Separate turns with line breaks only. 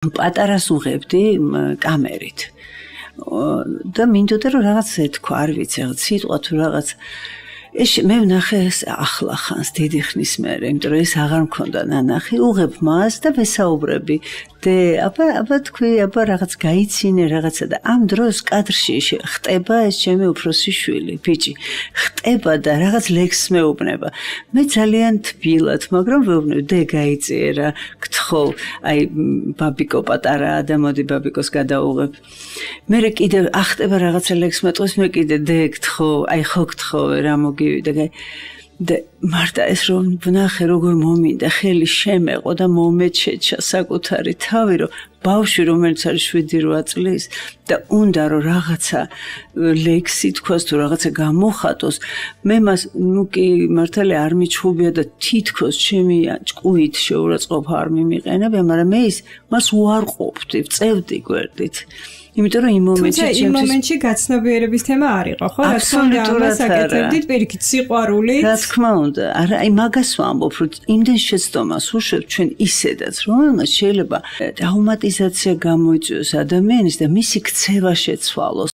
პატარას უღებდი კამერით. და მინდოდა რომ რაღაც ეთქვა, არ ვიცი, რაღაც სიტყვა თუ რაღაც მე ვნახე ეს ახლა ხანს დიდი ხნის მერე, იმიტომ რომ ეს აღარ მქონდა ნანახი, უღებ მას და ვესაუბრები. აბა თქვი, აბა რაღაც გაიცინე რაღაცა და ამ დროს კადრში ხტება ეს ჩემი უფროსი შვილი, ბიჭი. ხტება და რაღაც ლექსს მეუბნება. მე ძალიან თბილად, მაგრამ ვეუბნები, გაიწიერა, გთხოვ, აი ბაბიკო პატარაა და მოდი ბაბიკოს გადაუღებ. მე კიდევ ახტება რაღაცა ლექსს მეტყვის, მე კიდე გთხოვ, აი ხო გთხოვე რა მოგივიდა. და მარტა ეს რომ ვნახე როგორ მომინდა ხელი შემეყო და მომეჩეჩა საკუთარი თავი რომ ბავშვი რომელიც არის 7-8 წლის და უნდა რომ რაღაცა ლექსი თქვას თუ რაღაცა გამოხატოს მე მას კი მართალი არ მიჩხუბია და თითქოს ჩემი ჭკუით შეურაცხყოფა არ მიმიყენებია მაგრამ მე მას უარყოფდი წევდი გვერდით იმიტომ რომ იმ
მომენტში გაცნობიერების თემა არ იყო, ხო? რა თქმა უნდა, საკეთებდით პირიქით სიყვარული.
რა თქმა უნდა, არა, აი მაგას ვამბობ, რომ იმდენ შეცდომას უშვებ ჩვენ ისედაც, რომელმაც შეიძლება ტრაუმატიზაცია გამოიწვიოს ადამიანის და მისი ქცევა შეცვალოს.